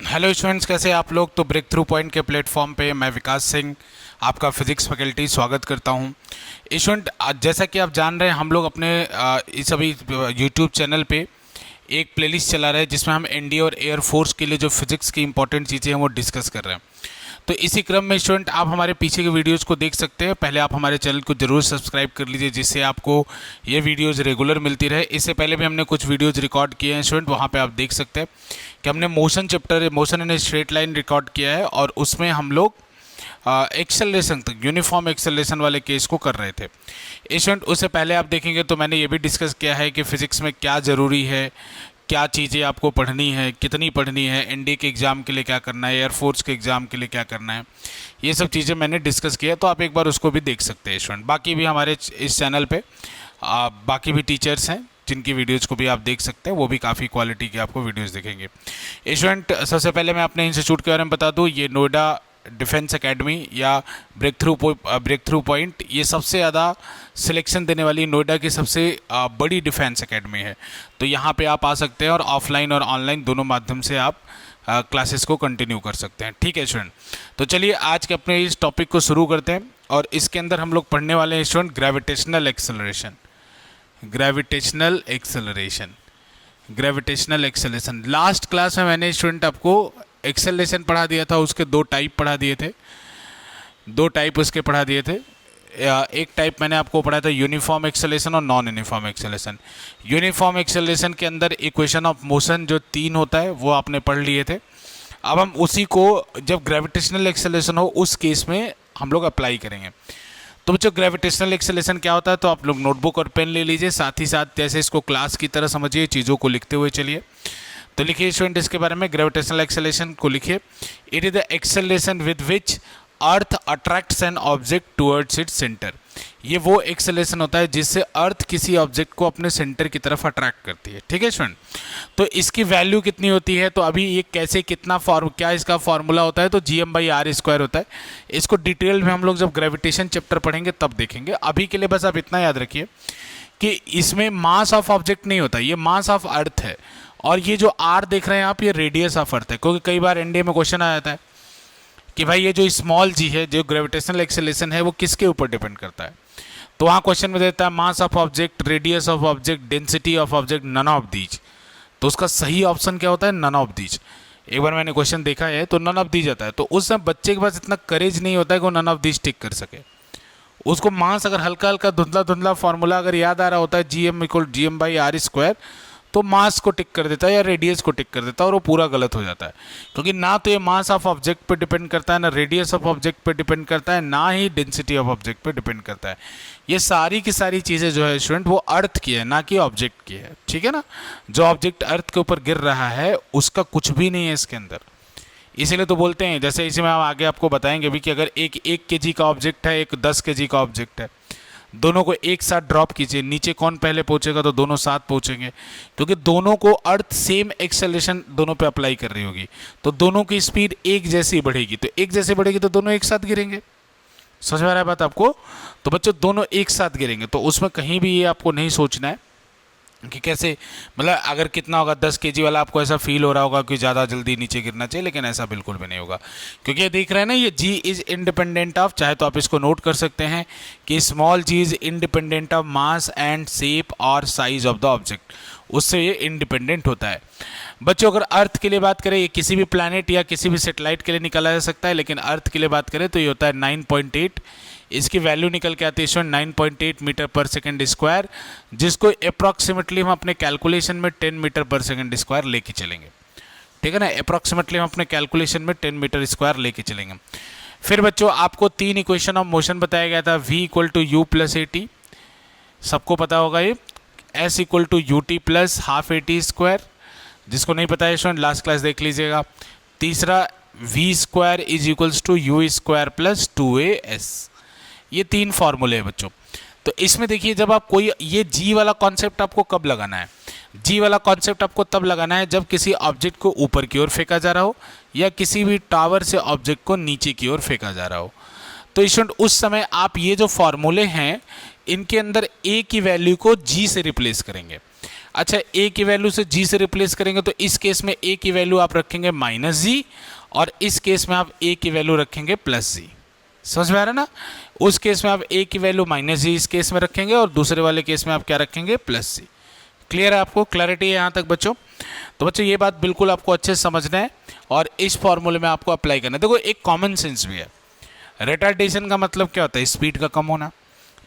Hello students, कैसे हैं आप लोग। तो ब्रेक थ्रू पॉइंट के प्लेटफॉर्म पे मैं विकास सिंह आपका फिजिक्स फैकल्टी स्वागत करता हूं। स्टूडेंट, जैसा कि आप जान रहे हैं, हम लोग अपने इस अभी यूट्यूब चैनल पे एक प्लेलिस्ट चला रहे हैं जिसमें हम एनडीए और एयरफोर्स के लिए जो फिजिक्स की इंपॉर्टेंट चीज़ें हैं वो डिस्कस कर रहे हैं। तो इसी क्रम में स्टूडेंट आप हमारे पीछे के वीडियोज़ को देख सकते हैं। पहले आप हमारे चैनल को जरूर सब्सक्राइब कर लीजिए जिससे आपको ये वीडियोज़ रेगुलर मिलती रहे। इससे पहले भी हमने कुछ वीडियोज़ रिकॉर्ड किए हैं स्टूडेंट, वहाँ पे आप देख सकते हैं कि हमने motion chapter, motion in straight line record किया है और उसमें हम लोग एक्सेलरेशन तक, यूनिफॉर्म एक्सेलरेशन वाले केस को कर रहे थे स्टूडेंट। उससे पहले आप देखेंगे तो मैंने ये भी डिस्कस किया है कि फिज़िक्स में क्या ज़रूरी है, क्या चीज़ें आपको पढ़नी है, कितनी पढ़नी है, एनडीए के एग्ज़ाम के लिए क्या करना है, एयरफोर्स के एग्ज़ाम के लिए क्या करना है, ये सब चीज़ें मैंने डिस्कस किया। तो आप एक बार उसको भी देख सकते हैं स्टूडेंट। बाकी भी हमारे इस चैनल पे बाकी भी टीचर्स हैं जिनकी वीडियोज़ को भी आप देख सकते हैं, वो भी काफ़ी क्वालिटी के आपको वीडियोज़ दिखेंगे स्टूडेंट। सबसे पहले मैं अपने इंस्टीट्यूट के बारे में बता दूँ। ये नोएडा डिफेंस एकेडमी या ब्रेक थ्रू पॉइंट, ये सबसे ज़्यादा सिलेक्शन देने वाली नोएडा की सबसे बड़ी डिफेंस एकेडमी है। तो यहाँ पे आप आ सकते हैं और ऑफलाइन और ऑनलाइन दोनों माध्यम से आप क्लासेस को कंटिन्यू कर सकते हैं। ठीक है स्टूडेंट, तो चलिए आज के अपने इस टॉपिक को शुरू करते हैं और इसके अंदर हम लोग पढ़ने वाले हैं student gravitational acceleration. Gravitational acceleration, gravitational acceleration. Last class में मैंने स्टूडेंट आपको एक्सेलरेशन पढ़ा दिया था, उसके दो टाइप पढ़ा दिए थे, दो टाइप उसके पढ़ा दिए थे। एक टाइप मैंने आपको पढ़ाया था यूनिफॉर्म एक्सेलरेशन और non uniform acceleration. Uniform acceleration के अंदर इक्वेशन ऑफ मोशन जो 3 होता है वो आपने पढ़ लिए थे। अब हम उसी को जब ग्रेविटेशनल एक्सेलरेशन हो उस केस में हम लोग अप्लाई करेंगे। तो बच्चों, ग्रेविटेशनल एक्सेलरेशन क्या होता है, तो आप लोग नोटबुक और पेन ले लीजिए, साथ ही साथ जैसे इसको क्लास की तरह समझिए, चीज़ों को लिखते हुए चलिए। तो लिखिए स्टूडेंट इसके बारे में, ग्रेविटेशनल एक्सेलरेशन को लिखिए। It is the acceleration with which earth attracts an object towards its centre. ये वो एक्सेलरेशन होता है जिससे अर्थ किसी ऑब्जेक्ट को अपने सेंटर की तरफ अट्रैक्ट करती है। ठीक है स्टूडेंट, तो इसकी वैल्यू कितनी होती है, तो अभी ये कैसे, कितना क्या इसका फॉर्मूला होता है, तो gm/r² होता है। इसको डिटेल में हम लोग जब ग्रेविटेशन चैप्टर पढ़ेंगे तब देखेंगे। अभी के लिए बस आप इतना याद रखिए कि इसमें मास ऑफ ऑब्जेक्ट नहीं होता, ये मास ऑफ अर्थ है। और ये जो आर देख रहे हैं आप, ये रेडियस ऑफ अर्थ है। क्योंकि कई बार एनडीए में क्वेश्चन आ जाता है कि भाई ये जो स्मॉल जी है, जो ग्रेविटेशनल एक्सेलरेशन है, वो किसके ऊपर डिपेंड करता है। तो वहाँ क्वेश्चन में देता है mass of object, radius of object, density of object, none of these. तो उसका सही ऑप्शन क्या होता है, नन ऑफ दीज। एक बार मैंने क्वेश्चन देखा है तो नन ऑफ दीज आता है। तो उस समय बच्चे के पास इतना करेज नहीं होता है कि वो नन ऑफ दीज टिक कर सके। उसको मास अगर हल्का हल्का धुंधला धुंधला फॉर्मूला अगर याद आ रहा होता है, gm=gm/r², तो मास को टिक कर देता है या रेडियस को टिक कर देता है और वो पूरा गलत हो जाता है। क्योंकि ना तो ये मास ऑफ ऑब्जेक्ट पे डिपेंड करता है, ना रेडियस ऑफ ऑब्जेक्ट पे डिपेंड करता है, ना ही डेंसिटी ऑफ ऑब्जेक्ट पे डिपेंड करता है। ये सारी की सारी चीज़ें जो है स्टूडेंट, वो अर्थ की है, ना कि ऑब्जेक्ट की है। ठीक है ना, जो ऑब्जेक्ट अर्थ के ऊपर गिर रहा है उसका कुछ भी नहीं है इसके अंदर। इसीलिए तो बोलते हैं, जैसे इसी में हम आगे आपको बताएंगे भी कि अगर एक 1 kg का ऑब्जेक्ट है, एक 10 kg का ऑब्जेक्ट है, दोनों को एक साथ ड्रॉप कीजिए, नीचे कौन पहले पहुंचेगा, तो दोनों साथ पहुंचेंगे। क्योंकि दोनों को अर्थ सेम एक्सेलरेशन दोनों पे अप्लाई कर रही होगी, तो दोनों की स्पीड एक जैसी बढ़ेगी। तो एक जैसे बढ़ेगी तो दोनों एक साथ गिरेंगे। समझ में आ रहा है बात आपको। तो बच्चों, दोनों एक साथ गिरेंगे, तो उसमें कहीं भी ये आपको नहीं सोचना है कि कैसे, मतलब अगर कितना होगा 10 kg वाला, आपको ऐसा फील हो रहा होगा कि ज़्यादा जल्दी नीचे गिरना चाहिए, लेकिन ऐसा बिल्कुल भी नहीं होगा। क्योंकि ये देख रहे हैं ना, ये g इज़ इंडिपेंडेंट ऑफ, चाहे तो आप इसको नोट कर सकते हैं कि small g is independent of mass and shape और साइज ऑफ द ऑब्जेक्ट, उससे ये इंडिपेंडेंट होता है। बच्चों, अगर अर्थ के लिए बात करें, ये किसी भी प्लैनेट या किसी भी सेटेलाइट के लिए निकाला जा सकता है, लेकिन अर्थ के लिए बात करें तो ये होता है 9.8। इसकी वैल्यू निकल के आती है 9.8 मीटर पर सेकंड स्क्वायर, जिसको अप्रॉक्सीमेटली हम अपने कैलकुलेशन में 10 मीटर पर सेकंड स्क्वायर लेके चलेंगे। ठीक है ना, अप्रॉक्सीमेटली हम अपने कैलकुलेशन में 10 मीटर स्क्वायर लेके चलेंगे। फिर बच्चों, आपको 3 इक्वेशन ऑफ मोशन बताया गया था। v=u+at, सबको पता होगा ये। s=ut+12at², जिसको नहीं पता है स्टूडेंट लास्ट क्लास देख लीजिएगा। तीसरा, v²=u²+2as। ये 3 फॉर्मूले हैं बच्चों। तो इसमें देखिए, जब आप कोई, ये जी वाला कॉन्सेप्ट आपको कब लगाना है, जी वाला कॉन्सेप्ट आपको तब लगाना है जब किसी ऑब्जेक्ट को ऊपर की ओर फेंका जा रहा हो या किसी भी टावर से ऑब्जेक्ट को नीचे की ओर फेंका जा रहा हो। तो स्टूडेंट, उस समय आप ये जो फॉर्मूले हैं, इनके अंदर ए की वैल्यू को जी से रिप्लेस करेंगे। अच्छा, ए की वैल्यू से जी से रिप्लेस करेंगे तो इस केस में ए की वैल्यू आप रखेंगे माइनस जी, और इस केस में आप ए की वैल्यू रखेंगे प्लस जी। समझ में आ रहा है ना? उस केस में आप ए की वैल्यू माइनस जी इस केस में रखेंगे, और दूसरे वाले केस में आप क्या रखेंगे? प्लस जी। क्लियर है आपको? क्लैरिटी है यहाँ तक बच्चों? तो बच्चों ये बात बिल्कुल आपको अच्छे से समझना है और इस फॉर्मूले में आपको अप्लाई करना है। देखो एक कॉमन सेंस भी है। रिटार्डेशन का मतलब क्या होता है? स्पीड का कम होना।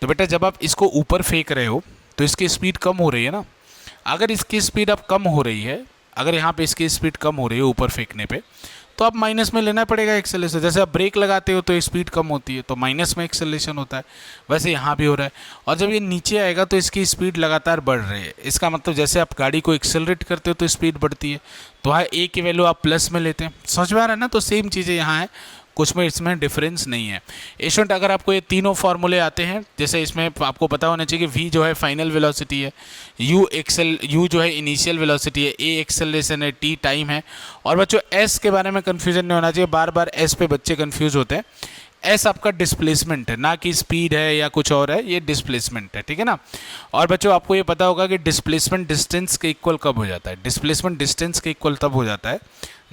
तो बेटा जब आप इसको ऊपर फेंक रहे हो तो इसकी स्पीड कम हो रही है ना। अगर इसकी स्पीड अब कम हो रही है, अगर यहाँ पे इसकी स्पीड कम हो रही है ऊपर फेंकने पे, तो आप माइनस में लेना पड़ेगा एक्सेलरेशन। जैसे आप ब्रेक लगाते हो तो स्पीड कम होती है तो माइनस में एक्सेलरेशन होता है, वैसे यहाँ भी हो रहा है। और जब ये नीचे आएगा तो इसकी स्पीड लगातार बढ़ रही है। इसका मतलब जैसे आप गाड़ी को एक्सेलरेट करते हो तो स्पीड बढ़ती है, तो वहाँ ए की वैल्यू आप प्लस में लेते हैं। समझ में आ रहा है ना? तो सेम चीज़ें यहाँ है, कुछ में इसमें डिफरेंस नहीं है। स्टूडेंट अगर आपको ये तीनों फॉर्मूले आते हैं, जैसे इसमें आपको पता होना चाहिए कि v जो है फाइनल वेलोसिटी है, u जो है इनिशियल वेलोसिटी है, a एक्सेलरेशन है, t टाइम है। और बच्चों s के बारे में कन्फ्यूजन नहीं होना चाहिए, बार बार s पे बच्चे कन्फ्यूज होते हैं। s आपका डिस्प्लेसमेंट है, ना कि स्पीड है या कुछ और है, ये डिस्प्लेसमेंट है, ठीक है ना। और बच्चों आपको ये पता होगा कि डिस्प्लेसमेंट डिस्टेंस के इक्वल कब हो जाता है? डिस्प्लेसमेंट डिस्टेंस के इक्वल तब हो जाता है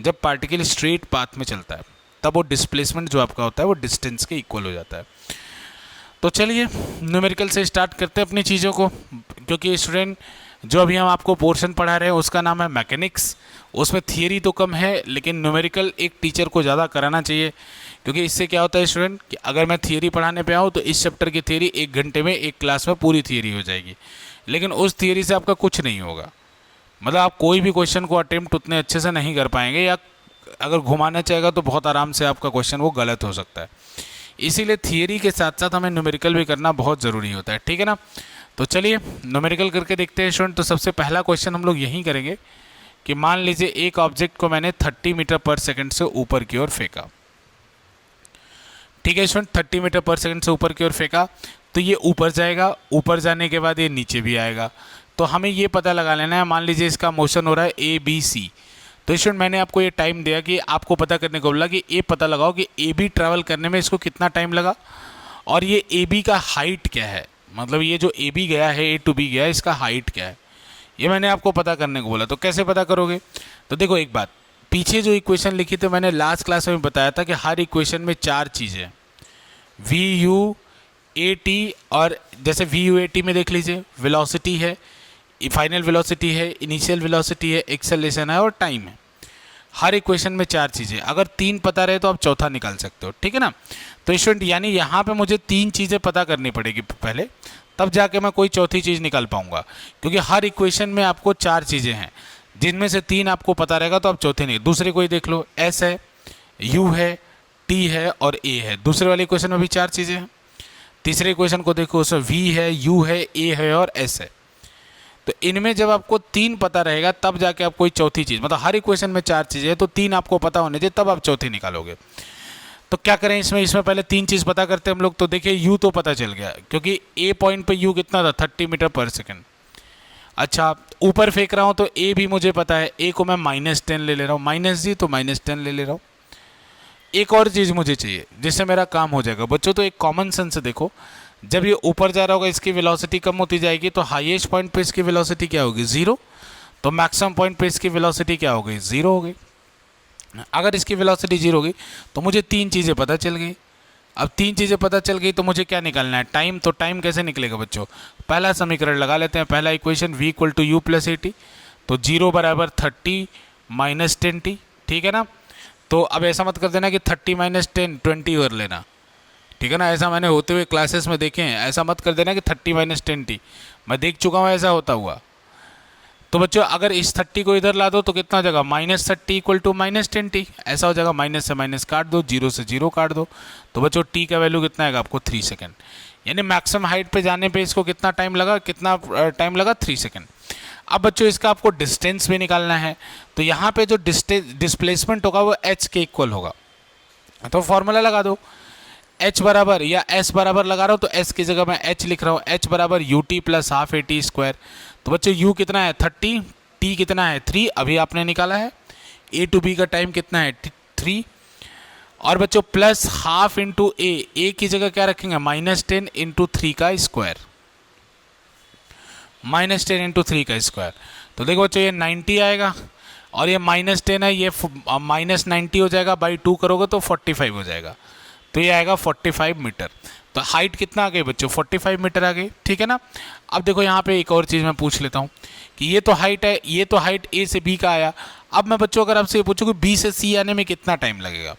जब पार्टिकल स्ट्रेट पाथ में चलता है, तब वो डिस्प्लेसमेंट जो आपका होता है वो डिस्टेंस के इक्वल हो जाता है। तो चलिए न्यूमेरिकल से स्टार्ट करते हैं अपनी चीज़ों को, क्योंकि स्टूडेंट जो अभी हम आपको पोर्शन पढ़ा रहे हैं उसका नाम है मैकेनिक्स। उसमें थियरी तो कम है, लेकिन न्यूमेरिकल एक टीचर को ज़्यादा कराना चाहिए, क्योंकि इससे क्या होता है स्टूडेंट कि अगर मैं थियरी पढ़ाने पे आऊँ तो इस चैप्टर की थियरी 1 घंटे में एक क्लास में पूरी थियरी हो जाएगी, लेकिन उस थियरी से आपका कुछ नहीं होगा। मतलब आप कोई भी क्वेश्चन को अटेम्प्ट उतने अच्छे से नहीं कर पाएंगे, या अगर घुमाना चाहेगा तो बहुत आराम से आपका क्वेश्चन वो गलत हो सकता है। इसीलिए थियरी के साथ साथ हमें न्यूमेरिकल भी करना बहुत ज़रूरी होता है, ठीक है ना। तो चलिए न्यूमेरिकल करके देखते हैं स्टूडेंट। तो सबसे पहला क्वेश्चन हम लोग यही करेंगे कि मान लीजिए एक ऑब्जेक्ट को मैंने 30 मीटर पर सेकंड से ऊपर की ओर फेंका। ठीक है स्टूडेंट, 30 मीटर पर सेकंड से ऊपर की ओर फेंका तो ये ऊपर जाएगा, ऊपर जाने के बाद ये नीचे भी आएगा। तो हमें ये पता लगा लेना है, मान लीजिए इसका मोशन हो रहा है ABC। तो स्टूडेंट मैंने आपको ये टाइम दिया कि आपको पता करने को बोला कि ये पता लगाओ कि AB ट्रैवल करने में इसको कितना टाइम लगा, और ये AB का हाइट क्या है। मतलब ये जो AB गया है, A to B गया है, इसका हाइट क्या है, ये मैंने आपको पता करने को बोला। तो कैसे पता करोगे? तो देखो एक बात, पीछे जो इक्वेशन लिखी थी मैंने लास्ट क्लास में बताया था कि हर इक्वेशन में 4 चीज़ें, VU AT, और जैसे VU AT में देख लीजिए वेलोसिटी है, फाइनल वेलोसिटी है, इनिशियल वेलोसिटी है, एक्सेलरेशन है और टाइम है। हर इक्वेशन में 4 चीज़ें, अगर 3 पता रहे तो आप चौथा निकाल सकते हो, ठीक है ना। तो स्टूडेंट यानी यहाँ पे मुझे 3 चीज़ें पता करनी पड़ेगी पहले, तब जाके मैं कोई चौथी चीज़ निकाल पाऊंगा, क्योंकि हर इक्वेशन में आपको 4 चीज़ें हैं, जिनमें से 3 आपको पता रहेगा तो आप चौथे नहीं। दूसरे कोई देख लो, S है, U है, T है और A है। दूसरे वाले इक्वेशन में भी 4 चीज़ें हैं। तीसरे इक्वेशन को देखो, उसमें V है, U है, A है और S है। तो इनमें जब आपको 3 पता रहेगा तब जाके आप कोई चौथी चीज़, मतलब हर इक्वेशन में 4 चीज़ें हैं तो 3 आपको पता होने चाहिए, तब आप चौथी निकालोगे। तो क्या करें इसमें पहले 3 चीज़ पता करते हैं हम लोग। तो देखिए U तो पता चल गया, क्योंकि A पॉइंट पे U कितना था, 30 मीटर पर सेकेंड। अच्छा, ऊपर फेंक रहा हूँ तो A भी मुझे पता है, A को मैं -10 ले रहा हूँ, -G तो -10 ले रहा हूँ। एक और चीज़ मुझे चाहिए जिससे मेरा काम हो जाएगा बच्चों। तो एक कॉमन सेंस से देखो, जब ये ऊपर जा रहा होगा इसकी वेलोसिटी कम होती जाएगी, तो हाईएस्ट पॉइंट पे इसकी वेलोसिटी क्या होगी, 0। तो मैक्सिमम पॉइंट पे इसकी वेलोसिटी क्या हो गई, 0 हो गई। अगर इसकी वेलोसिटी 0 हो गई तो मुझे 3 चीज़ें पता चल गई। अब 3 चीज़ें पता चल गई तो मुझे क्या निकालना है, टाइम। तो टाइम कैसे निकलेगा बच्चों? पहला समीकरण लगा लेते हैं, पहला इक्वेशन V = U + AT। तो 0 = 30 - 10t, ठीक है ना। तो अब ऐसा मत कर देना कि 30 - 10 20 कर लेना, ठीक है ना। ऐसा मैंने होते हुए क्लासेस में देखे हैं, ऐसा मत कर देना कि 30 - 10t, मैं देख चुका हूँ ऐसा होता हुआ। तो बच्चों अगर इस 30 को इधर ला दो तो कितना हो जाएगा, -30 = -10t, ऐसा हो जाएगा। माइनस से माइनस काट दो, 0 से 0 काट दो, तो बच्चों t का वैल्यू कितना आएगा आपको, 3 सेकेंड। यानी मैक्सिमम हाइट पे जाने पे इसको कितना टाइम लगा, 3 सेकेंड। अब बच्चों इसका आपको डिस्टेंस भी निकालना है, तो यहाँ पे जो डिस्प्लेसमेंट होगा वो h के इक्वल होगा। तो फॉर्मूला लगा दो, h बराबर या s बराबर लगा रहा हूँ तो s की जगह मैं h लिख रहा हूँ, h बराबर ut + ½ AT²। तो बच्चों u कितना है, 30, t कितना है, 3, अभी आपने निकाला है। A to B का टाइम कितना है, 3। और बच्चों प्लस ½ × A की जगह क्या रखेंगे, -10 × 3 का स्क्वायर। -10 इंटू 3 का स्क्वायर। तो देखो बच्चों ये 90 आएगा, और ये -10 है, ये -90 हो जाएगा, बाई 2 करोगे तो 45 हो जाएगा। तो ये आएगा 45 मीटर। तो हाइट कितना आ गई बच्चों? 45 मीटर आ गई, ठीक है ना। अब देखो यहाँ पे एक और चीज़ मैं पूछ लेता हूँ कि ये तो हाइट है, ये तो हाइट ए से बी का आया। अब मैं बच्चों अगर आपसे ये पूछूँ कि बी से सी आने में कितना टाइम लगेगा,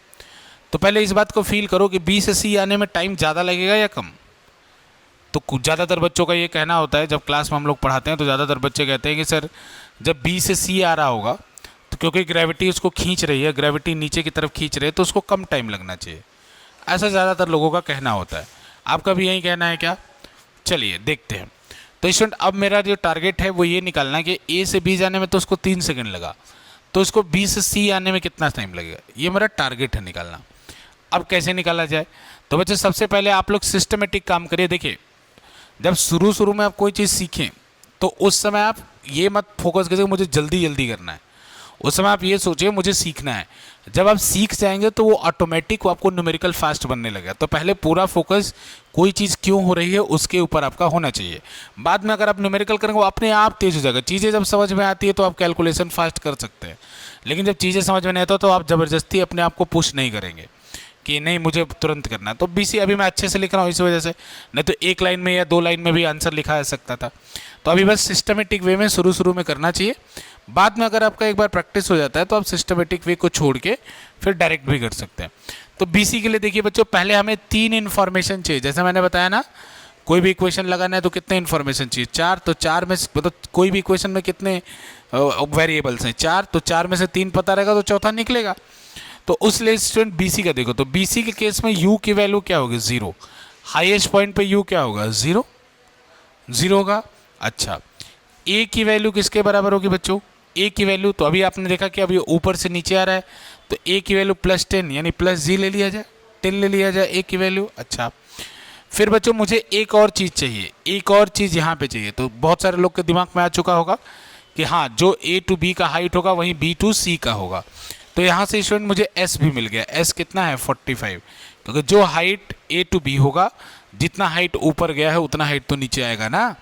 तो पहले इस बात को फील करो कि बी से सी आने में टाइम ज़्यादा लगेगा या कम। तो ज़्यादातर बच्चों का ये कहना होता है, जब क्लास में हम लोग पढ़ाते हैं तो ज़्यादातर बच्चे कहते हैं कि सर जब बी से सी आ रहा होगा तो क्योंकि ग्रेविटी उसको खींच रही है, ग्रेविटी नीचे की तरफ खींच रही है, तो उसको कम टाइम लगना चाहिए। ऐसा ज़्यादातर लोगों का कहना होता है। आपका भी यही कहना है क्या? चलिए देखते हैं। तो स्टूडेंट अब मेरा जो टारगेट है वो ये निकालना है कि ए से बी जाने में तो उसको 3 सेकंड लगा, तो उसको बी से सी आने में कितना टाइम लगेगा, ये मेरा टारगेट है निकालना। अब कैसे निकाला जाए? तो बच्चे सबसे पहले आप लोग सिस्टमेटिक काम करिए। देखिए जब शुरू में आप कोई चीज़ सीखें तो उस समय आप ये मत फोकस करिए मुझे जल्दी जल्दी करना है, उस समय आप ये सोचिए मुझे सीखना है। जब आप सीख जाएंगे तो वो ऑटोमेटिक आपको न्यूमेरिकल फास्ट बनने लगेगा। तो पहले पूरा फोकस कोई चीज़ क्यों हो रही है उसके ऊपर आपका होना चाहिए। बाद में अगर आप न्यूमेरिकल करेंगे वो अपने आप तेज हो जाएगा। चीज़ें जब समझ में आती है तो आप कैलकुलेशन फास्ट कर सकते हैं, लेकिन जब चीज़ें समझ में नहीं आता तो आप ज़बरदस्ती अपने आप को पुश नहीं करेंगे कि नहीं मुझे तुरंत करना है। तो बीसी अभी मैं अच्छे से लिख रहा हूँ इस वजह से, नहीं तो एक लाइन में या 2 लाइन में भी आंसर लिखा जा सकता था। तो अभी बस सिस्टमेटिक वे में शुरू में करना चाहिए। बाद में अगर आपका एक बार प्रैक्टिस हो जाता है तो आप सिस्टमेटिक वे को छोड़ के फिर डायरेक्ट भी कर सकते हैं। तो बीसी के लिए देखिए बच्चों पहले हमें 3 इन्फॉर्मेशन चाहिए। जैसे मैंने बताया ना, कोई भी इक्वेशन लगाना है तो कितने इन्फॉर्मेशन चाहिए? 4। तो 4 में मतलब कोई भी इक्वेशन में कितने वेरिएबल्स हैं? 4। तो 4 में से 3 पता रहेगा तो चौथा निकलेगा। तो उस लिए स्टूडेंट बीसी का देखो, तो बीसी के केस में यू की वैल्यू क्या होगी? 0। हाईएस्ट पॉइंट पे यू क्या होगा? 0 होगा। अच्छा, ए की वैल्यू किसके बराबर होगी बच्चों? ए की वैल्यू तो अभी आपने देखा कि अभी ऊपर से नीचे आ रहा है, तो ए की वैल्यू +10 यानी +G ले लिया जाए, 10 ले लिया जाए ए की वैल्यू। अच्छा, फिर बच्चों मुझे एक और चीज़ चाहिए, एक और चीज़ यहाँ पे चाहिए। तो बहुत सारे लोग के दिमाग में आ चुका होगा कि हाँ जो A to B का हाइट होगा वहीं B to C का होगा। तो यहाँ से स्टूडेंट मुझे S भी मिल गया। S कितना है? 45। क्योंकि जो हाइट A to B होगा, जितना हाइट ऊपर गया है उतना हाइट तो नीचे आएगा ना।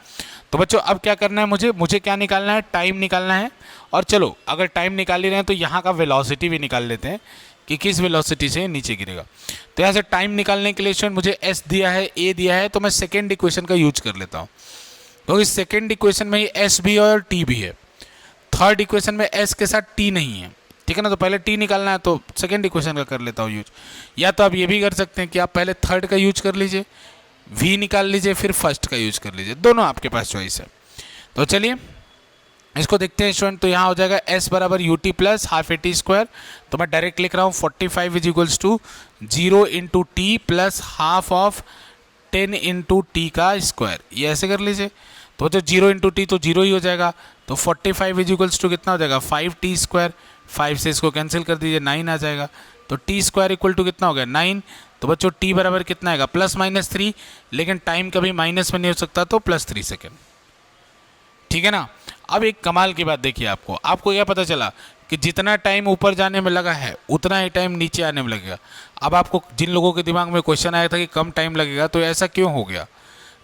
तो बच्चों अब क्या करना है मुझे क्या निकालना है? टाइम निकालना है। और चलो अगर टाइम निकाल ही रहे हैं तो यहाँ का वेलोसिटी भी निकाल लेते हैं कि किस वेलोसिटी से नीचे गिरेगा। तो यहाँ से टाइम निकालने के लिए स्टूडेंट मुझे S दिया है, A दिया है, तो मैं सेकेंड इक्वेशन का यूज कर लेता हूँ। क्योंकि सेकेंड इक्वेशन में ही S भी है और T भी है। थर्ड इक्वेशन में S के साथ T नहीं है, ठीक है ना। तो पहले T निकालना है तो सेकेंड इक्वेशन का कर लेता हूँ यूज। या तो आप ये भी कर सकते हैं कि आप पहले थर्ड का यूज कर लीजिए, V निकाल लीजिए, फिर फर्स्ट का यूज कर लीजिए, दोनों आपके पास चॉइस है। तो चलिए इसको देखते हैं स्टूडेंट। तो यहाँ हो जाएगा S बराबर ut प्लस हाफ AT²। तो मैं डायरेक्ट लिख रहा हूँ 45 is equals to 0 into T plus half of 10 into T का स्क्वायर। ये ऐसे कर लीजिए। तो जो 0 इंटू टी तो 0 ही हो जाएगा। तो 45 इज इक्वल्स टू कितना हो जाएगा? 5t²। 5 से इसको कैंसिल कर दीजिए, 9 आ जाएगा। तो t² इक्वल टू कितना हो गया? 9। तो बच्चों t बराबर कितना आएगा? +-3। लेकिन टाइम कभी माइनस में नहीं हो सकता, तो +3 सेकेंड, ठीक है ना। अब एक कमाल की बात देखिए, आपको क्या पता चला कि जितना टाइम ऊपर जाने में लगा है उतना ही टाइम नीचे आने में लगेगा। अब आपको जिन लोगों के दिमाग में क्वेश्चन आया था कि कम टाइम लगेगा, तो ऐसा क्यों हो गया?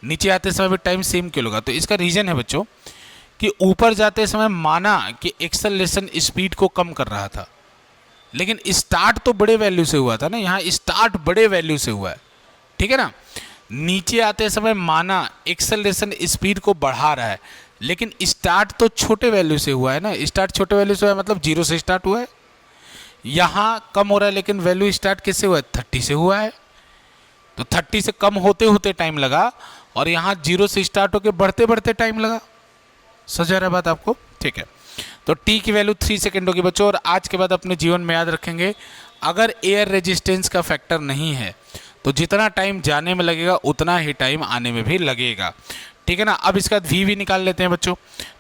नीचे आते समय भी टाइम सेम क्यों लगा? तो इसका रीज़न है बच्चों कि ऊपर जाते समय माना कि एक्सेलरेशन स्पीड को कम कर रहा था, लेकिन स्टार्ट तो बड़े वैल्यू से हुआ था ना। यहाँ स्टार्ट बड़े वैल्यू से हुआ है, ठीक है ना। नीचे आते समय माना एक्सेलरेशन स्पीड को बढ़ा रहा है, लेकिन स्टार्ट तो छोटे वैल्यू से हुआ है ना। स्टार्ट छोटे वैल्यू से हुआ है, मतलब 0 से स्टार्ट हुआ है। यहाँ कम हो रहा है, लेकिन वैल्यू स्टार्ट किससे हुआ है? 30 से हुआ है। तो 30 से कम होते होते टाइम लगा, और यहाँ 0 से स्टार्ट होकर बढ़ते बढ़ते टाइम लगा। समझ आ रहा बात आपको? ठीक है। तो t की वैल्यू 3 सेकेंड होगी बच्चों। और आज के बाद अपने जीवन में याद रखेंगे, अगर एयर रेजिस्टेंस का फैक्टर नहीं है तो जितना टाइम जाने में लगेगा उतना ही टाइम आने में भी लगेगा, ठीक है ना। अब इसका v भी निकाल लेते हैं बच्चों।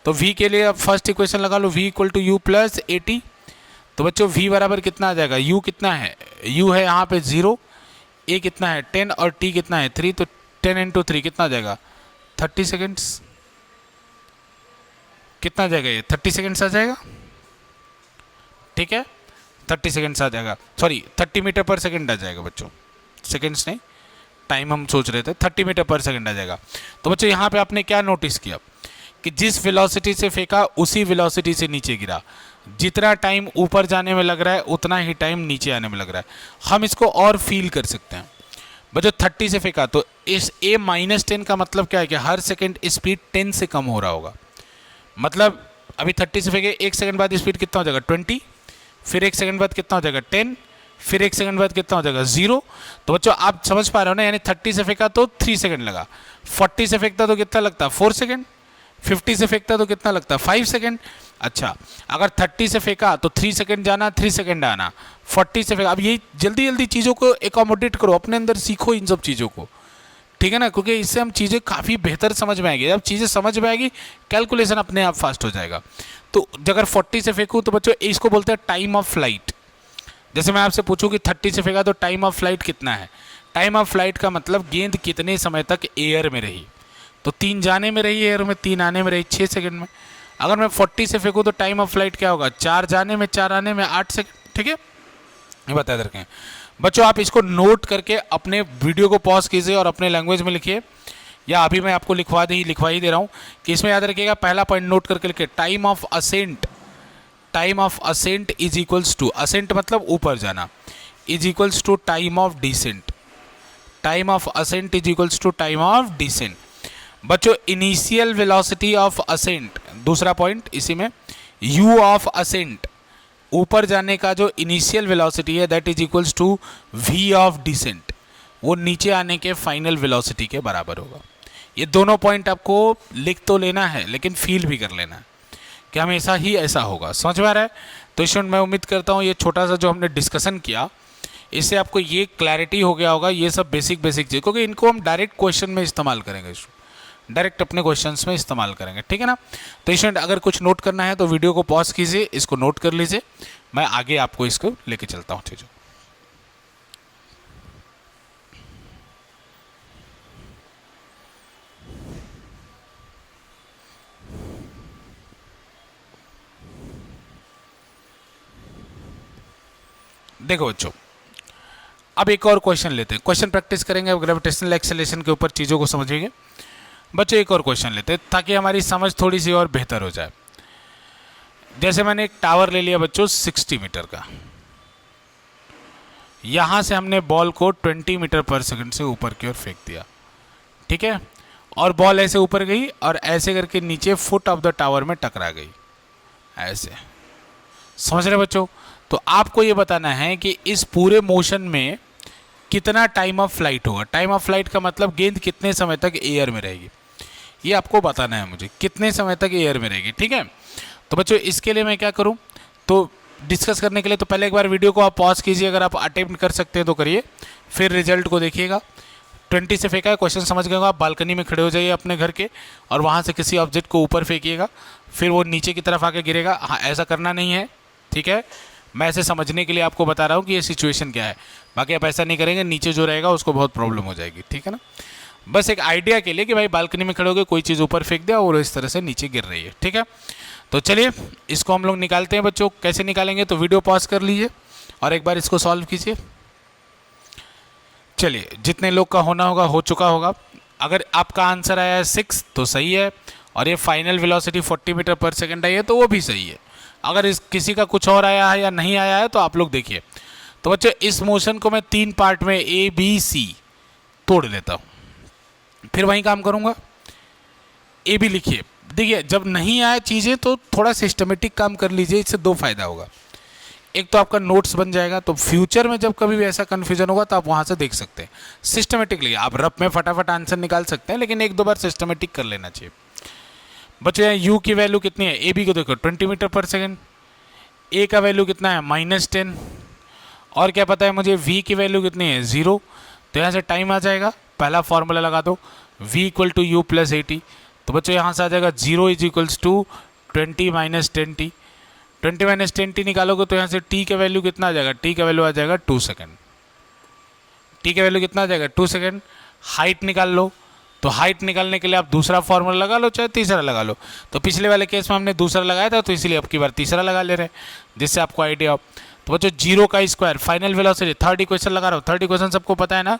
तो v के लिए अब फर्स्ट इक्वेशन लगा लो, v equal to u plus AT। तो बच्चों v बराबर कितना आ जाएगा? u कितना है? u है यहाँ पे 0, a कितना है? 10, और t कितना है? 3। तो 10 इंटू 3 कितना आ जाएगा? 30 सेकेंड्स। कितना आ जाएगा? ये 30 सेकेंड्स आ जाएगा, ठीक है। 30 सेकेंड्स आ जाएगा, सॉरी 30 मीटर पर सेकेंड आ जाएगा बच्चों, सेकेंड्स नहीं, टाइम हम सोच रहे थे। 30 मीटर पर सेकेंड आ जाएगा। तो बच्चों यहाँ पे आपने क्या नोटिस किया कि जिस वेलोसिटी से फेंका उसी वेलोसिटी से नीचे गिरा। जितना टाइम ऊपर जाने में लग रहा है उतना ही टाइम नीचे आने में लग रहा है। हम इसको और फील कर सकते हैं। बच्चों 30 से फेंका तो इस a-10 का मतलब क्या है कि हर सेकंड स्पीड 10 से कम हो रहा होगा। मतलब अभी 30 से फेंके, 1 सेकंड बाद स्पीड कितना हो जाएगा 20, फिर 1 सेकंड बाद कितना हो जाएगा 10, फिर 1 सेकंड बाद कितना हो जाएगा 0। तो बच्चों आप समझ पा रहे हो ना, यानी 30 से फेंका तो 3 सेकंड लगा, 40 से फेंकता तो कितना लगता 4 सेकंड, 50 से फेंकता तो कितना लगता 5 सेकंड। अच्छा, अगर 30 से फेंका तो 3 सेकंड जाना 3 सेकंड आना, 40 से फेंका। अब ये जल्दी जल्दी चीज़ों को एकोमोडेट करो, अपने अंदर सीखो इन सब चीज़ों को, ठीक है ना, क्योंकि इससे हम चीज़ें काफ़ी बेहतर समझ में आएगी। जब चीज़ें समझ में आएगी कैलकुलेशन अपने आप फास्ट हो जाएगा। तो अगर 40 से फेंकूँ तो बच्चों इसको बोलते हैं टाइम ऑफ फ्लाइट। जैसे मैं आपसे पूछूं कि 30 से फेंका तो टाइम ऑफ फ्लाइट कितना है। टाइम ऑफ फ्लाइट का मतलब गेंद कितने समय तक एयर में रही। तो 3 जाने में रही एयर में, 3 आने में रही 6 सेकंड में। अगर मैं 40 से फेंकूँ तो टाइम ऑफ फ्लाइट क्या होगा, 4 जाने में 4 आने में 8 सेकंड। ठीक है, ये बता देते हैं बच्चों। आप इसको नोट करके अपने वीडियो को पॉज कीजिए और अपने लैंग्वेज में लिखिए, या अभी मैं आपको लिखवा ही दे रहा हूँ कि इसमें याद रखिएगा। पहला पॉइंट नोट करके लिखिए, time of ascent, time of ascent is equals to, ascent मतलब ऊपर जाना, is equals to time of descent. Time of ascent is equals to time of descent. बच्चों इनिशियल वेलोसिटी ऑफ असेंट, दूसरा point इसी में, u of ascent, ऊपर जाने का जो इनिशियल वेलोसिटी है that is equals to v of descent, वो नीचे आने के फाइनल वेलोसिटी के बराबर होगा। ये दोनों पॉइंट आपको लिख तो लेना है लेकिन फील भी कर लेना है कि हमेशा ही ऐसा होगा। समझ में आ रहा है? तो स्टूडेंट मैं उम्मीद करता हूँ ये छोटा सा जो हमने डिस्कशन किया इससे आपको ये क्लैरिटी हो गया होगा। ये सब बेसिक चीज़, क्योंकि इनको हम डायरेक्ट क्वेश्चन में इस्तेमाल करेंगे, डायरेक्ट अपने क्वेश्चंस में इस्तेमाल करेंगे, ठीक है ना। तो स्टूडेंट अगर कुछ नोट करना है तो वीडियो को पॉज कीजिए, इसको नोट कर लीजिए, मैं आगे आपको इसको लेके चलता हूँ। ठीक है, देखो बच्चों अब एक और क्वेश्चन लेते हैं, क्वेश्चन प्रैक्टिस करेंगे। अब ग्रेविटेशनल एक्सेलरेशन के ऊपर चीज़ों को समझेंगे बच्चों। एक और क्वेश्चन लेते हैं ताकि हमारी समझ थोड़ी सी और बेहतर हो जाए। जैसे मैंने एक टावर ले लिया बच्चों 60 मीटर का, यहाँ से हमने बॉल को 20 मीटर पर सेकंड से ऊपर की ओर फेंक दिया, ठीक है, और बॉल ऐसे ऊपर गई और ऐसे करके नीचे फुट ऑफ द टावर में टकरा गई, ऐसे। समझ रहे बच्चों? तो आपको ये बताना है कि इस पूरे मोशन में कितना टाइम ऑफ फ्लाइट होगा। टाइम ऑफ फ्लाइट का मतलब गेंद कितने समय तक एयर में रहेगी, ये आपको बताना है मुझे, कितने समय तक एयर में रहेगी, ठीक है। तो बच्चों इसके लिए मैं क्या करूं, तो डिस्कस करने के लिए तो पहले एक बार वीडियो को आप पॉज कीजिए, अगर आप अटेम्प्ट कर सकते हैं तो करिए, फिर रिजल्ट को देखिएगा। 20 से फेंका है, क्वेश्चन समझ गए हो आप। बालकनी में खड़े हो जाइए अपने घर के और वहाँ से किसी ऑब्जेक्ट को ऊपर फेंकिएगा, फिर वो नीचे की तरफ आके गिरेगा। हाँ, ऐसा करना नहीं है, ठीक है, मैं ऐसे समझने के लिए आपको बता रहा हूँ कि ये सिचुएशन क्या है। बाकी आप ऐसा नहीं करेंगे, नीचे जो रहेगा उसको बहुत प्रॉब्लम हो जाएगी, ठीक है ना। बस एक आइडिया के लिए कि भाई बालकनी में खड़े हो गए, कोई चीज़ ऊपर फेंक दिया और इस तरह से नीचे गिर रही है, ठीक है। तो चलिए इसको हम लोग निकालते हैं बच्चों। कैसे निकालेंगे, तो वीडियो पॉज कर लीजिए और एक बार इसको सॉल्व कीजिए। चलिए, जितने लोग का होना होगा हो चुका होगा। अगर आपका आंसर आया है 6 तो सही है, और ये फाइनल वेलोसिटी 40 मीटर पर सेकंड आई है तो वो भी सही है। अगर इस किसी का कुछ और आया है या नहीं आया है तो आप लोग देखिए। तो बच्चे इस मोशन को मैं 3 पार्ट में ABC तोड़ लेता हूँ, फिर वहीं काम करूँगा। AB लिखिए। देखिए जब नहीं आया चीज़ें तो थोड़ा सिस्टमेटिक काम कर लीजिए, इससे 2 फायदा होगा। एक तो आपका नोट्स बन जाएगा, तो फ्यूचर में जब कभी भी ऐसा कन्फ्यूजन होगा तो आप वहाँ से देख सकते हैं। सिस्टमेटिकली आप रफ में फटाफट आंसर निकाल सकते हैं, लेकिन 1-2 बार सिस्टमेटिक कर लेना चाहिए। बच्चों यू की वैल्यू कितनी है, AB को देखो 20 मीटर पर सेकेंड, A का वैल्यू कितना है -10, और क्या पता है मुझे V की वैल्यू कितनी है 0। तो यहाँ से टाइम आ जाएगा, पहला फॉर्मूला लगा दो, V = U + AT। तो बच्चों यहाँ से आ जाएगा 0 = 20 - 10t। 20 - 10t निकालोगे तो यहाँ से t का वैल्यू कितना आ जाएगा, t का वैल्यू आ जाएगा 2 सेकेंड। t का वैल्यू कितना आ जाएगा 2 सेकेंड। हाइट निकाल लो, तो हाइट निकालने के लिए आप दूसरा फॉर्मूला लगा लो चाहे तीसरा लगा लो। तो पिछले वाले केस में हमने दूसरा लगाया था तो इसलिए अब की बार तीसरा लगा ले रहे हैं, जिससे आपको आइडिया हो। तो बच्चों 0 का square final velocity, third equation लगा रहा हूँ, थर्ड इक्वेशन सबको पता है ना,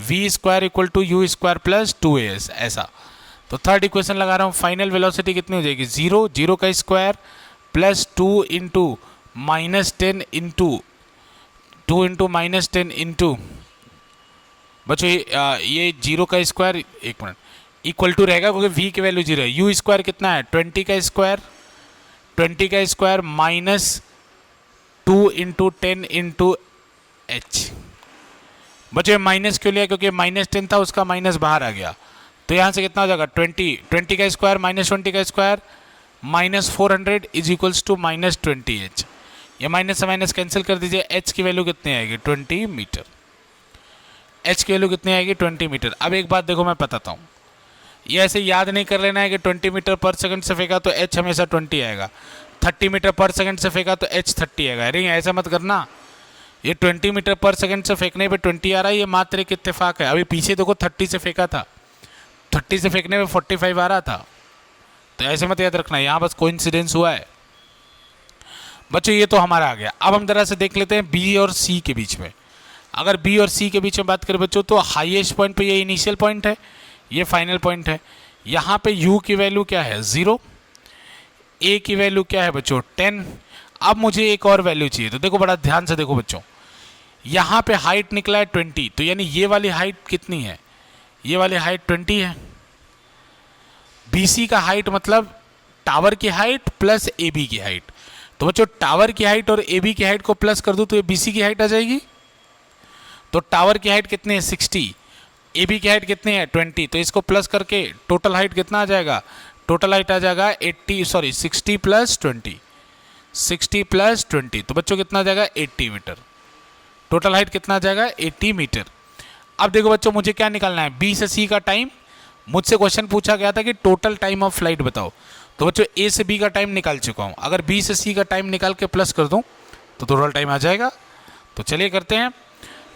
V² = U² + 2AS, ऐसा। तो थर्ड इक्वेशन लगा रहा हूँ, फाइनल वेलोसिटी कितनी हो जाएगी, 0, 0 का square plus 2 into -10 into 2 into -10 into बच्चों ये 0 का स्क्वायर, एक मिनट, इक्वल टू रहेगा क्योंकि v की वैल्यू 0 है। यू स्क्वायर कितना है, 20 का स्क्वायर, 20 का square minus 2 into 10 into H. बच्चों माइनस क्यों लिया, क्योंकि -10 था, उसका माइनस बाहर आ गया, तो यहाँ से कितना हो जाएगा, 20 का स्क्वायर माइनस 20 का square minus 400 is equals to -20h। ये माइनस से माइनस कैंसिल कर दीजिए, h की वैल्यू कितनी आएगी, 20 मीटर। h की वैल्यू कितनी आएगी, 20 मीटर। अब एक बात देखो मैं बताता हूँ, ये ऐसे याद नहीं कर लेना है कि 20 मीटर पर सेकंड से फेंका तो h हमेशा 20 आएगा, 30 मीटर पर सेकंड से फेंका तो h 30 आएगा। अरे ऐसा मत करना, ये 20 मीटर पर सेकंड से फेंकने पे 20 आ रहा है, ये मात्र एक इत्तेफाक है। अभी पीछे देखो 30 से फेंका था, 30 से फेंकने में 45 आ रहा था, तो ऐसे मत याद रखना, यहाँ बस कोइंसिडेंस हुआ है। बच्चों ये तो हमारा आ गया। अब हम जरा से देख लेते हैं बी और सी के बीच में। अगर बी और सी के बीच में बात करें बच्चों, तो हाईएस्ट पॉइंट पे ये इनिशियल पॉइंट है, ये फाइनल पॉइंट है। यहाँ पे u की वैल्यू क्या है, 0, a की वैल्यू क्या है बच्चों, 10। अब मुझे एक और वैल्यू चाहिए, तो देखो बड़ा ध्यान से देखो बच्चों, यहाँ पे हाइट निकला है 20, तो यानी ये वाली हाइट कितनी है, ये वाली हाइट 20 है। BC का हाइट मतलब टावर की हाइट प्लस AB की हाइट, तो बच्चों टावर की हाइट और AB की हाइट को प्लस कर दूं तो ये BC की हाइट आ जाएगी। तो टावर की हाइट कितनी है, 60, AB की हाइट कितनी है, 20, तो इसको प्लस करके टोटल हाइट कितना आ जाएगा, टोटल हाइट आ जाएगा 60 प्लस 20, 60 प्लस 20, तो बच्चों कितना आ जाएगा, 80 मीटर। टोटल हाइट कितना आ जाएगा, 80 मीटर। अब देखो बच्चों मुझे क्या निकालना है, B से C का टाइम। मुझसे क्वेश्चन पूछा गया था कि टोटल टाइम ऑफ फ्लाइट बताओ, तो बच्चों A से B का टाइम निकाल चुका हूँ। अगर B से C का टाइम निकाल के प्लस कर दूँ तो टोटल टाइम आ जाएगा। तो चलिए करते हैं।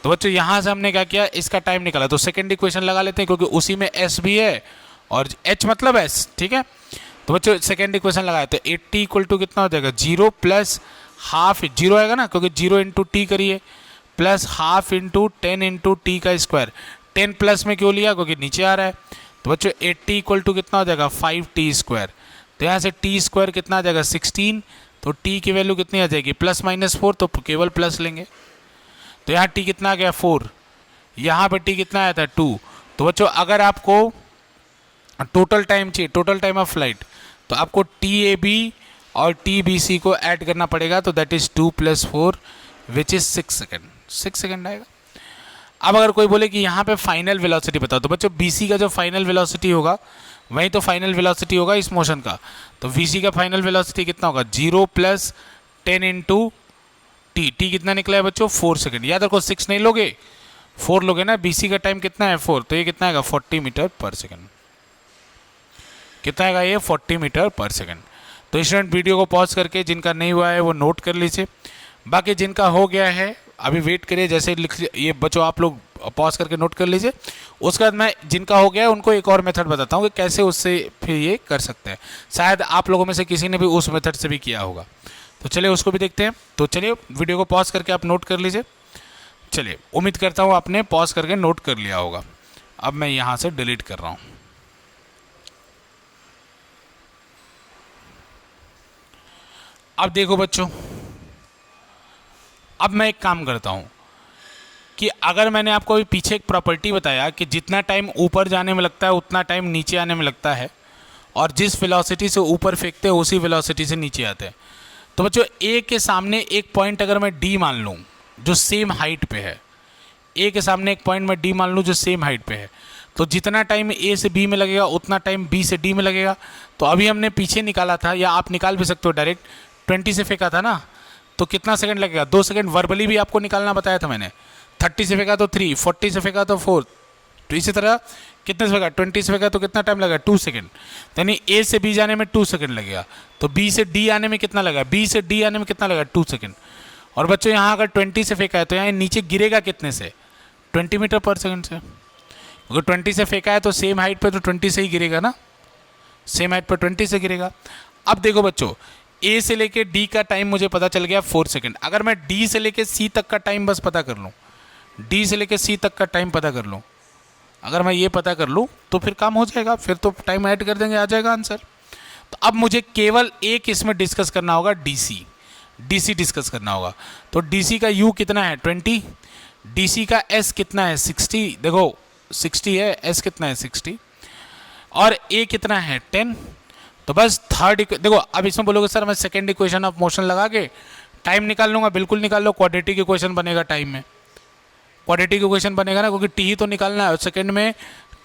तो बच्चों यहाँ से हमने क्या किया, इसका टाइम निकाला, तो सेकेंड इक्वेशन लगा लेते हैं क्योंकि उसी में S भी है और H मतलब S, ठीक है। तो बच्चों सेकेंड इक्वेशन लगाए तो 80 इक्वल टू कितना हो जाएगा, 0 प्लस हाफ, 0 आएगा ना क्योंकि 0 इंटू टी करिए, plus half into 10 into T का स्क्वायर। 10 प्लस में क्यों लिया, क्योंकि नीचे आ रहा है। तो बच्चों 80 इक्वल टू कितना हो जाएगा, 5t स्क्वायर। तो यहाँ से टी स्क्वायर कितना आ जाएगा, 16। तो टी की वैल्यू कितनी आ जाएगी, +-4, तो केवल प्लस लेंगे। तो यहाँ टी कितना आ गया, 4। यहाँ पर टी कितना आया था, 2। तो बच्चों अगर आपको टोटल टाइम चाहिए, टोटल टाइम ऑफ फ्लाइट, तो आपको TAB और TBC को ऐड करना पड़ेगा, तो that is 2 + 4 which is 6 second, 6 second आएगा। अब अगर कोई बोले कि यहाँ पे फाइनल वेलोसिटी बताओ, तो बच्चों BC का जो फाइनल वेलोसिटी होगा वही तो फाइनल वेलोसिटी होगा इस मोशन का। तो VC का फाइनल वेलोसिटी कितना होगा, 0 + 10 इंटू टी। टी कितना निकला है बच्चों, 4 सेकेंड। याद रखो 6 नहीं लोगे, 4 लोगे ना। BC का टाइम कितना है, 4, तो ये कितना आएगा, 40 मीटर पर सेकेंड। कितना आएगा ये, 40 मीटर पर सेकेंड। तो स्टूडेंट वीडियो को पॉज करके जिनका नहीं हुआ है वो नोट कर लीजिए, बाकी जिनका हो गया है अभी वेट करिए। जैसे लिख ये बच्चों आप लोग पॉज करके नोट कर लीजिए, उसके बाद मैं जिनका हो गया है उनको एक और मेथड बताता हूँ कि कैसे उससे फिर ये कर सकते हैं। शायद आप लोगों में से किसी ने भी उस मेथड से भी किया होगा, तो चलिए उसको भी देखते हैं। तो चलिए वीडियो को पॉज करके आप नोट कर लीजिए। चलिए उम्मीद करता हूँ आपने पॉज करके नोट कर लिया होगा। अब मैं यहाँ से डिलीट कर रहा हूँ। अब देखो बच्चों, अब मैं एक काम करता हूँ कि अगर मैंने आपको अभी पीछे एक प्रॉपर्टी बताया कि जितना टाइम ऊपर जाने में लगता है उतना टाइम नीचे आने में लगता है, और जिस वेलोसिटी से ऊपर फेंकते हैं उसी वेलोसिटी से नीचे आते हैं। तो बच्चों ए के सामने एक पॉइंट अगर मैं डी मान लूँ जो सेम हाइट पे है, ए के सामने एक पॉइंट मैं डी मान लूँ जो सेम हाइट पे है, तो जितना टाइम ए से बी में लगेगा उतना टाइम बी से डी में लगेगा। तो अभी हमने पीछे निकाला था, या आप निकाल भी सकते हो डायरेक्ट, 20 से फेंका था ना, तो कितना सेकंड लगेगा, 2 सेकंड। वर्बली भी आपको निकालना बताया था मैंने। 30 से फेंका तो 3, 40 से फेंका तो 4, तो इसी तरह कितने से फेंका, 20 से फेंका तो कितना टाइम लगा, 2 सेकंड। यानी ए से बी जाने में 2 सेकंड लगेगा। तो बी से डी आने में कितना लगा, बी से डी आने में कितना लगा, 2 सेकंड। और बच्चों यहाँ अगर 20 से फेंका है तो यहाँ नीचे गिरेगा कितने से, 20 मीटर पर सेकंड से। अगर 20 से फेंका है तो सेम हाइट पे तो 20 से ही गिरेगा ना, सेम हाइट पर 20 से गिरेगा। अब देखो बच्चों, ए से लेके डी का टाइम मुझे पता चल गया 4 सेकंड। अगर मैं डी से लेके सी तक का टाइम बस पता कर लूँ, डी से लेके सी तक का टाइम पता कर लूँ, अगर मैं ये पता कर लूँ तो फिर काम हो जाएगा, फिर तो टाइम ऐड कर देंगे, आ जाएगा आंसर। तो अब मुझे केवल एक इसमें डिस्कस करना होगा, डीसी। डीसी डिस्कस करना होगा। तो डीसी का यू कितना है 20, डीसी का एस कितना है 60, देखो 60 है, एस कितना है 60, और ए कितना है 10। तो बस थर्ड देखो, अब इसमें बोलोगे सर मैं सेकेंड इक्वेशन ऑफ मोशन लगा के टाइम निकाल लूंगा, बिल्कुल निकाल लो, क्वाड्रेटिक इक्वेशन बनेगा टाइम में, क्वाड्रेटिक इक्वेशन बनेगा ना, क्योंकि टी ही तो निकालना है और सेकेंड में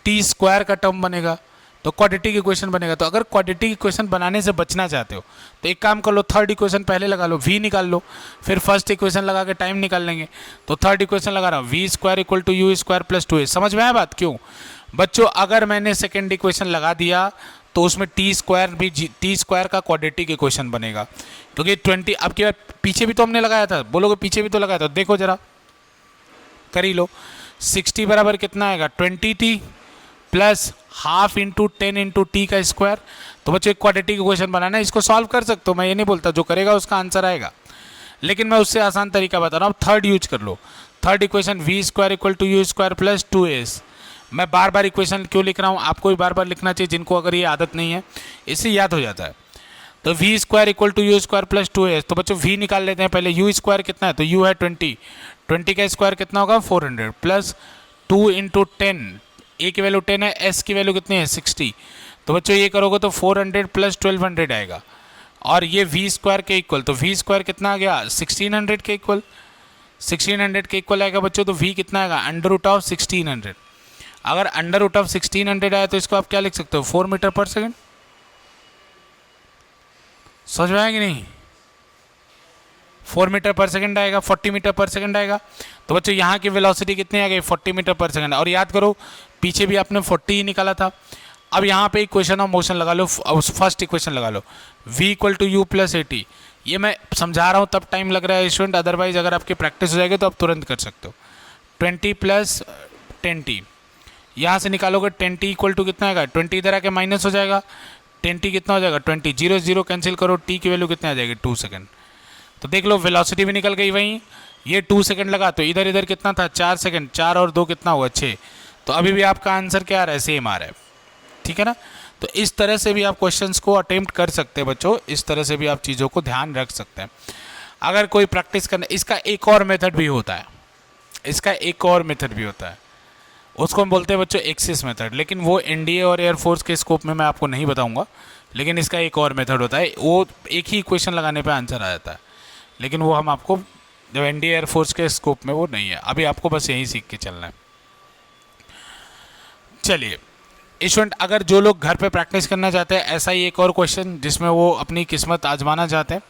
टी स्क्वायर का टर्म बनेगा, तो क्वाड्रेटिक इक्वेशन बनेगा। तो अगर क्वाड्रेटिक इक्वेशन बनाने से बचना चाहते हो तो एक काम कर लो, थर्ड इक्वेशन पहले लगा लो, v निकाल लो, फिर फर्स्ट इक्वेशन लगा के टाइम निकाल लेंगे। तो थर्ड इक्वेशन लगा रहा हूँ, V square equal to you square plus 2a। समझ में आया बात? क्यों बच्चों, अगर मैंने सेकेंड इक्वेशन लगा दिया तो उसमें टी स्क्वायर भी, टी स्क्वायर का क्वाड्रेटिक इक्वेशन बनेगा, क्योंकि 20 अब की बार पीछे भी तो हमने लगाया था, बोलोगे पीछे भी तो लगाया था, देखो जरा कर ही लो। 60 बराबर कितना आएगा 20t plus half into 10 into T का स्क्वायर। तो बच्चों एक क्वाड्रेटिक इक्वेशन बनाना है, इसको सॉल्व कर सकते हो, मैं ये नहीं बोलता, जो करेगा उसका आंसर आएगा, लेकिन मैं उससे आसान तरीका बता रहा हूँ। थर्ड यूज कर लो, third equation v square equal to you square plus 2a। मैं बार बार इक्वेशन क्यों लिख रहा हूँ, आपको भी बार बार लिखना चाहिए जिनको अगर ये आदत नहीं है, इससे याद हो जाता है। तो V square equal to you square plus 2a। तो बच्चों वी निकाल लेते हैं पहले, यू स्क्वायर कितना है, तो यू है 20, 20 का स्क्वायर कितना होगा 400 प्लस 2 इंटू 10, ए की वैल्यू 10 है, एस की वैल्यू कितनी है 60। तो बच्चों ये करोगे तो 400 प्लस 1200 आएगा, और ये वी स्क्वायर के इक्वल, तो वी स्क्वायर कितना आ गया 1600 के इक्वल, 1600 के इक्वल आएगा बच्चों। तो वी कितना आएगा अंडर रूट ऑफ 1600। अगर अंडर रूट ऑफ 1600 आया तो इसको आप क्या लिख सकते हो 4 मीटर पर सेकेंड। समझ में आया कि नहीं? 4 मीटर पर सेकंड आएगा, 40 मीटर पर सेकंड आएगा। तो बच्चों यहाँ की वेलोसिटी कितनी आ गई 40 मीटर पर सेकंड, और याद करो पीछे भी आपने 40 ही निकाला था। अब यहाँ पे इक्वेशन ऑफ मोशन लगा लो, फर्स्ट इक्वेशन लगा लो, v equal to U plus 80। ये मैं समझा रहा हूँ तब टाइम लग रहा है स्टूडेंट, अदरवाइज अगर आपकी प्रैक्टिस हो जाएगी तो आप तुरंत कर सकते हो। 20 प्लस 10t, यहाँ से निकालोगे 10t इक्वल टू कितना आएगा 20, इधर आके माइनस हो जाएगा, 10t कितना हो जाएगा 20, 0 0 कैंसिल करो, t की वैल्यू कितनी आ जाएगी 2 सेकंड। तो देख लो वेलोसिटी भी निकल गई वहीं, ये 2 सेकंड लगा, तो इधर इधर कितना था 4 सेकंड, 4 और 2 कितना हुआ 6। तो अभी भी आपका आंसर क्या आ रहा है सेम आ रहा है, ठीक है ना। तो इस तरह से भी आप क्वेश्चंस को अटेम्प्ट कर सकते हैं बच्चों, इस तरह से भी आप चीज़ों को ध्यान रख सकते हैं। अगर कोई प्रैक्टिस करना, इसका एक और मेथड भी होता है, इसका एक और मेथड भी होता है, उसको हम बोलते हैं बच्चों एक्सिस मेथड, लेकिन वो एनडीए और एयरफोर्स के स्कोप में मैं आपको नहीं बताऊंगा। लेकिन इसका एक और मेथड होता है, वो एक ही इक्वेशन लगाने पे आंसर आ जाता है, लेकिन वो हम आपको जब एनडीए एयरफोर्स के स्कोप में वो नहीं है, अभी आपको बस यही सीख के चलना है। चलिए स्टूडेंट, अगर जो लोग घर पे प्रैक्टिस करना चाहते हैं ऐसा ही एक और क्वेश्चन जिसमें वो अपनी किस्मत आजमाना चाहते हैं,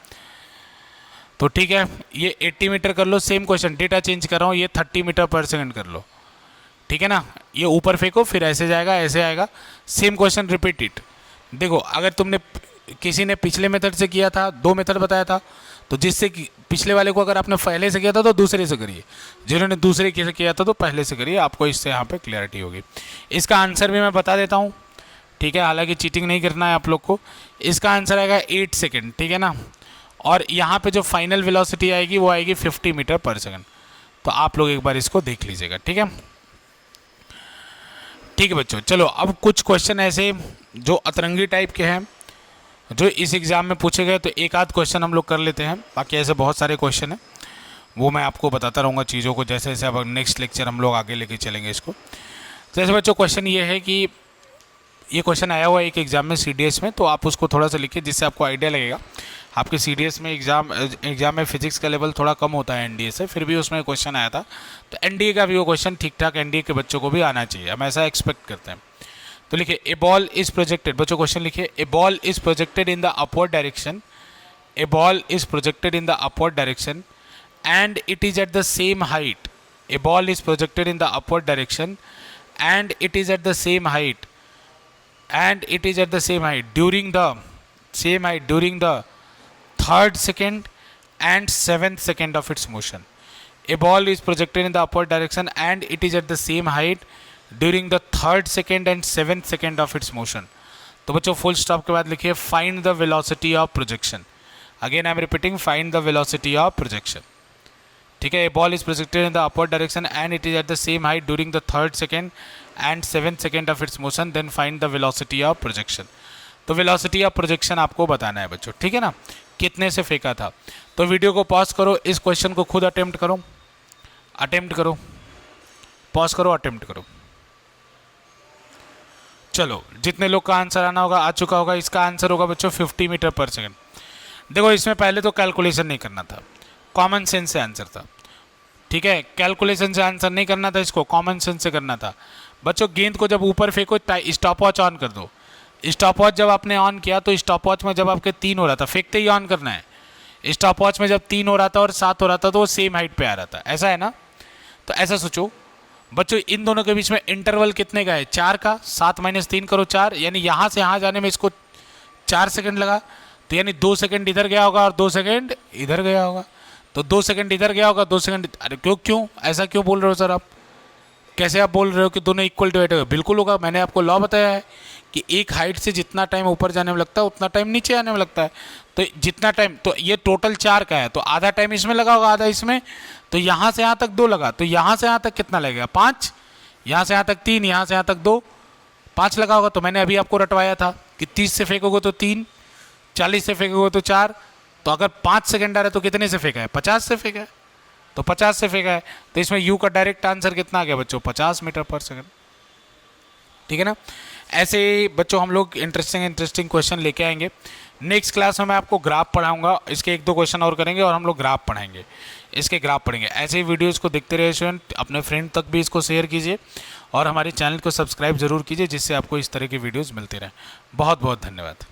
तो ठीक है, ये 80 मीटर कर लो, सेम क्वेश्चन, डेटा चेंज कर रहा हूँ, ये 30 मीटर पर सेकंड कर लो, ठीक है ना। ये ऊपर फेंको, फिर ऐसे जाएगा, ऐसे आएगा, सेम क्वेश्चन रिपीट इट। देखो अगर तुमने किसी ने पिछले मेथड से किया था, 2 मेथड बताया था, तो जिससे पिछले वाले को अगर आपने पहले से किया था तो दूसरे से करिए, जिन्होंने दूसरे से किया था तो पहले से करिए, आपको इससे यहाँ पे क्लैरिटी होगी। इसका आंसर भी मैं बता देता हूँ, ठीक है, हालांकि चीटिंग नहीं करना है आप लोग को। इसका आंसर आएगा 8 सेकेंड, ठीक है ना, और यहाँ पे जो फाइनल वेलोसिटी आएगी वो आएगी 50 मीटर पर सेकेंड। तो आप लोग एक बार इसको देख लीजिएगा, ठीक है। ठीक है बच्चों, चलो अब कुछ क्वेश्चन ऐसे जो अतरंगी टाइप के हैं जो इस एग्ज़ाम में पूछे गए, तो एक आध क्वेश्चन हम लोग कर लेते हैं, बाकी ऐसे बहुत सारे क्वेश्चन हैं, वो मैं आपको बताता रहूँगा चीज़ों को जैसे जैसे अब नेक्स्ट लेक्चर हम लोग आगे लेके चलेंगे इसको। जैसे बच्चों क्वेश्चन ये है कि ये क्वेश्चन आया हुआ है एक एग्ज़ाम में सीडीएस में, तो आप उसको थोड़ा सा लिखिए जिससे आपको आइडिया लगेगा। आपके सीडीएस में एग्ज़ाम में फिजिक्स का लेवल थोड़ा कम होता है एनडीए से, फिर भी उसमें क्वेश्चन आया था, तो एनडीए का भी वो क्वेश्चन ठीक ठाक एनडीए के बच्चों को भी आना चाहिए, हम ऐसा एक्सपेक्ट करते हैं। तो लिखिए ए बॉल इज प्रोजेक्टेड, बच्चों क्वेश्चन लिखिए, a ball is projected in the upward direction, a ball is projected in the upward direction and it is at the same height, a ball is projected in the upward direction and it is at the same height and it is at the same height during the 3rd second and 7th second of its motion. A ball is projected in the upward direction and it is at the same height during the 3rd second and 7th second of its motion. तो बच्चों full stop के बाद लिखिए find the velocity of projection. Again I am repeating, find the velocity of projection, ठीक है। A ball is projected in the upward direction and it is at the same height during the 3rd second and 7 second of its motion, then find the velocity of projection. तो velocity of projection आपको बताना है बच्चों, ठीक है ना, कितने से फेंका था। तो वीडियो को पॉज करो, इस क्वेश्चन को खुद अटेम्प्ट करो, पॉज करो, अटेम्प्ट करो। चलो, जितने लोग का आंसर आना होगा आ चुका होगा। इसका आंसर होगा बच्चों 50 मीटर पर सेकेंड। देखो, इसमें पहले तो कैलकुलेशन नहीं करना था, कॉमन सेंस से आंसर था, ठीक है। कैलकुलेशन से आंसर नहीं करना था, इसको कॉमन सेंस से करना था। बच्चों, गेंद को जब ऊपर फेंको, स्टॉप वॉच ऑन कर दो। स्टॉप वॉच जब आपने ऑन किया तो स्टॉप वॉच में जब आपके 3 हो रहा था, फेंकते ही ऑन करना है। स्टॉप वॉच में जब 3 हो रहा था और 7 हो रहा था तो वो सेम हाइट पे आ रहा था, ऐसा है ना। तो ऐसा सोचो बच्चों, इन दोनों के बीच में इंटरवल कितने का है, 4 का। 7 - 3 करो 4, यानी यहाँ से यहाँ जाने में इसको 4 सेकंड लगा, तो यानी 2 सेकंड इधर गया होगा और 2 सेकंड इधर गया होगा। तो 2 सेकंड इधर गया होगा, 2 सेकंड, अरे क्यों ऐसा क्यों बोल रहे हो सर आप? कैसे आप बोल रहे हो कि दोनों इक्वल डिवाइड होगा? बिल्कुल होगा, मैंने आपको लॉ बताया है कि एक हाइट से जितना टाइम ऊपर जाने में लगता है उतना टाइम नीचे आने में लगता है। तो जितना टाइम, तो ये टोटल 4 का है, तो आधा टाइम इसमें लगा होगा, आधा इसमें। तो यहाँ से यहाँ तक 2 लगा, तो यहाँ से यहाँ तक कितना लगेगा, 5। यहाँ से यहाँ तक 3, यहाँ से यहाँ तक 2, 5 लगा होगा। तो मैंने अभी आपको रटवाया था कि 30 से फेंकोगे तो 3, 40 से फेंकोगे तो 4। तो अगर 5 सेकंड आ रहा है तो कितने से फेंका है, 50 से फेंका है। तो 50 से फेंका है, तो इसमें यू का डायरेक्ट आंसर कितना आ गया बच्चों, 50 मीटर पर सेकंड, ठीक है ना। ऐसे बच्चों हम लोग इंटरेस्टिंग क्वेश्चन लेके आएंगे। नेक्स्ट क्लास में मैं आपको ग्राफ पढ़ाऊंगा, इसके 1-2 क्वेश्चन और करेंगे और हम लोग ग्राफ पढ़ाएंगे, इसके ग्राफ पढ़ेंगे। ऐसे ही वीडियोज़ को देखते रहिए स्टूडेंट, अपने फ्रेंड तक भी इसको शेयर कीजिए और हमारे चैनल को सब्सक्राइब जरूर कीजिए, जिससे आपको इस तरह की वीडियोज़ मिलती रहें। बहुत बहुत धन्यवाद।